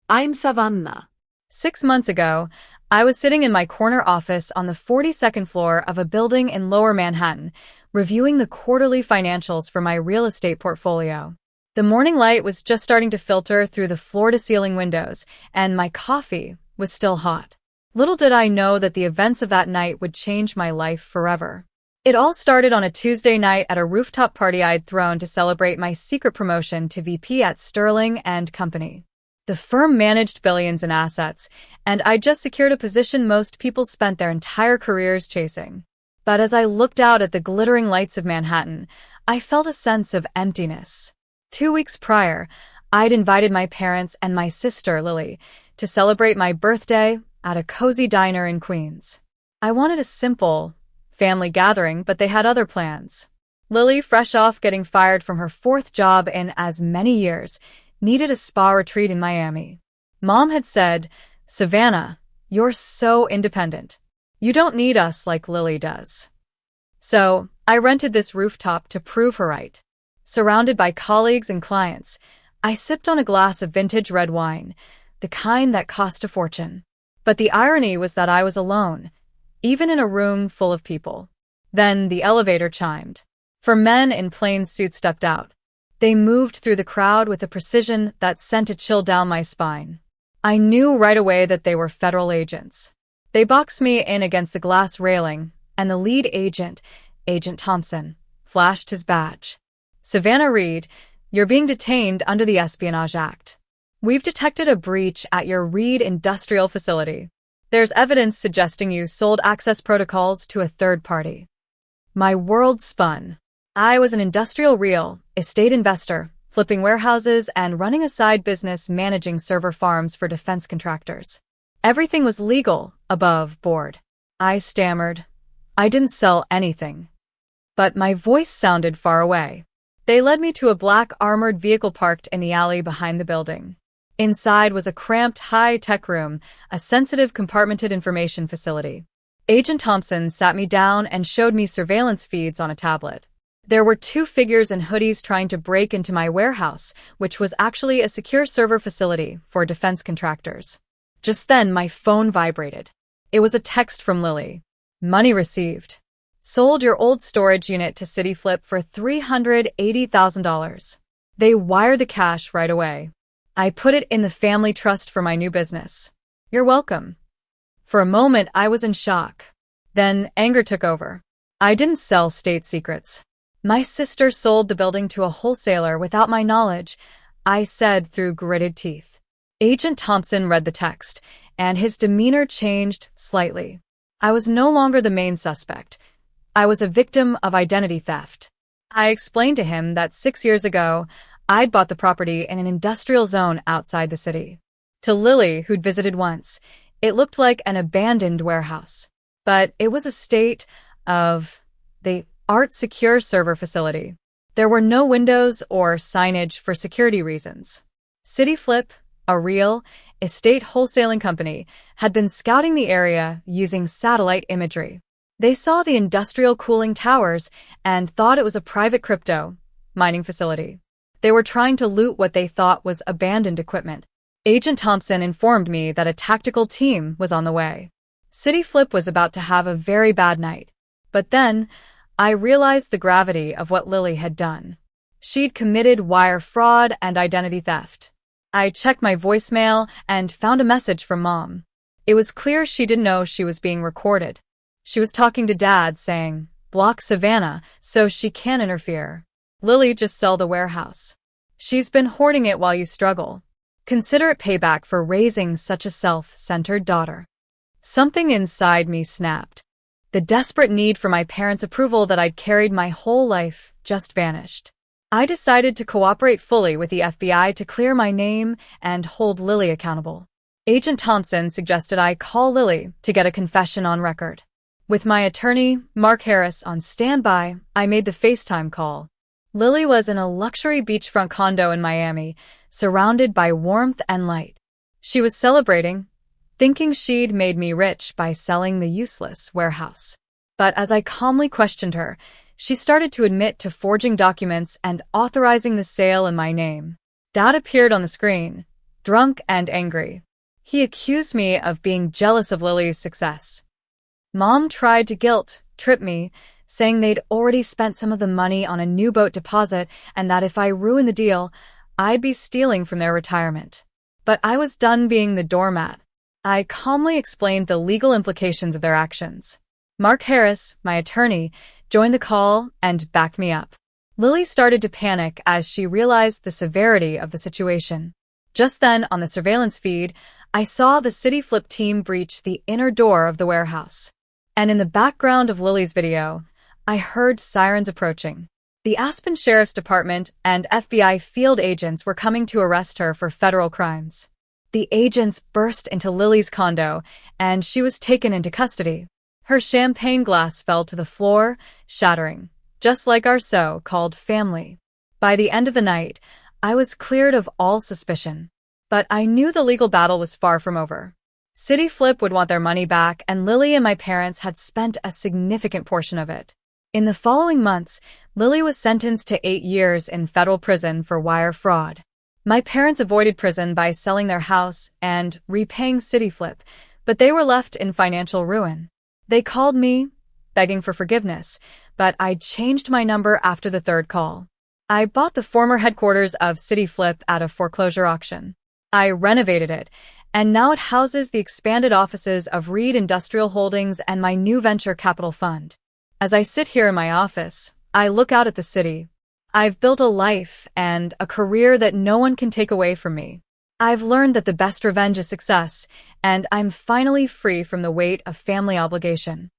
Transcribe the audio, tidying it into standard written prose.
I'm Savannah. 6 months ago, I was sitting in my corner office on the 42nd floor of a building in Lower Manhattan, reviewing the quarterly financials for my real estate portfolio. The morning light was just starting to filter through the floor-to-ceiling windows, and my coffee was still hot. Little did I know that the events of that night would change my life forever. It all started on a Tuesday night at a rooftop party I'd thrown to celebrate my secret promotion to VP at Sterling and Company. The firm managed billions in assets, and I'd just secured a position most people spent their entire careers chasing. But as I looked out at the glittering lights of Manhattan, I felt a sense of emptiness. 2 weeks prior, I'd invited my parents and my sister, Lily, to celebrate my birthday at a cozy diner in Queens. I wanted a simple family gathering, but they had other plans. Lily, fresh off getting fired from her fourth job in as many years, needed a spa retreat in Miami. Mom had said, "Savannah, you're so independent. You don't need us like Lily does." So, I rented this rooftop to prove her right. Surrounded by colleagues and clients, I sipped on a glass of vintage red wine, the kind that cost a fortune. But the irony was that I was alone, even in a room full of people. Then the elevator chimed. 4 men in plain suits stepped out. They moved through the crowd with a precision that sent a chill down my spine. I knew right away that they were federal agents. They boxed me in against the glass railing, and the lead agent, Agent Thompson, flashed his badge. "Savannah Reed, you're being detained under the Espionage Act. We've detected a breach at your Reed industrial facility. There's evidence suggesting you sold access protocols to a third party." My world spun. I was an industrial real estate investor, flipping warehouses and running a side business managing server farms for defense contractors. Everything was legal, above board. I stammered. I didn't sell anything. But my voice sounded far away. They led me to a black armored vehicle parked in the alley behind the building. Inside was a cramped, high-tech room, a sensitive, compartmented information facility. Agent Thompson sat me down and showed me surveillance feeds on a tablet. There were 2 figures in hoodies trying to break into my warehouse, which was actually a secure server facility for defense contractors. Just then, my phone vibrated. It was a text from Lily. "Money received. Sold your old storage unit to CityFlip for $380,000. They wired the cash right away. I put it in the family trust for my new business. You're welcome." For a moment, I was in shock. Then anger took over. I didn't sell state secrets. My sister sold the building to a wholesaler without my knowledge, I said through gritted teeth. Agent Thompson read the text, and his demeanor changed slightly. I was no longer the main suspect. I was a victim of identity theft. I explained to him that 6 years ago, I'd bought the property in an industrial zone outside the city. To Lily, who'd visited once, it looked like an abandoned warehouse. But it was a state of the art secure server facility. There were no windows or signage for security reasons. CityFlip, a real estate wholesaling company, had been scouting the area using satellite imagery. They saw the industrial cooling towers and thought it was a private crypto mining facility. They were trying to loot what they thought was abandoned equipment. Agent Thompson informed me that a tactical team was on the way. CityFlip was about to have a very bad night. But then, I realized the gravity of what Lily had done. She'd committed wire fraud and identity theft. I checked my voicemail and found a message from Mom. It was clear she didn't know she was being recorded. She was talking to Dad, saying, "Block Savannah so she can't interfere. Lily, just sell the warehouse. She's been hoarding it while you struggle. Consider it payback for raising such a self-centered daughter." Something inside me snapped. The desperate need for my parents' approval that I'd carried my whole life just vanished. I decided to cooperate fully with the FBI to clear my name and hold Lily accountable. Agent Thompson suggested I call Lily to get a confession on record. With my attorney, Mark Harris, on standby, I made the FaceTime call. Lily was in a luxury beachfront condo in Miami, surrounded by warmth and light. She was celebrating, thinking she'd made me rich by selling the useless warehouse. But as I calmly questioned her, she started to admit to forging documents and authorizing the sale in my name. Dad appeared on the screen, drunk and angry. He accused me of being jealous of Lily's success. Mom tried to guilt-trip me, saying they'd already spent some of the money on a new boat deposit and that if I ruined the deal, I'd be stealing from their retirement. But I was done being the doormat. I calmly explained the legal implications of their actions. Mark Harris, my attorney, joined the call and backed me up. Lily started to panic as she realized the severity of the situation. Just then, on the surveillance feed, I saw the City Flip team breach the inner door of the warehouse. And in the background of Lily's video, I heard sirens approaching. The Aspen Sheriff's Department and FBI field agents were coming to arrest her for federal crimes. The agents burst into Lily's condo, and she was taken into custody. Her champagne glass fell to the floor, shattering, just like our so-called family. By the end of the night, I was cleared of all suspicion. But I knew the legal battle was far from over. City Flip would want their money back, and Lily and my parents had spent a significant portion of it. In the following months, Lily was sentenced to 8 years in federal prison for wire fraud. My parents avoided prison by selling their house and repaying City Flip, but they were left in financial ruin. They called me, begging for forgiveness, but I changed my number after the third call. I bought the former headquarters of City Flip at a foreclosure auction. I renovated it, and now it houses the expanded offices of Reed Industrial Holdings and my new venture capital fund. As I sit here in my office, I look out at the city. I've built a life and a career that no one can take away from me. I've learned that the best revenge is success, and I'm finally free from the weight of family obligation.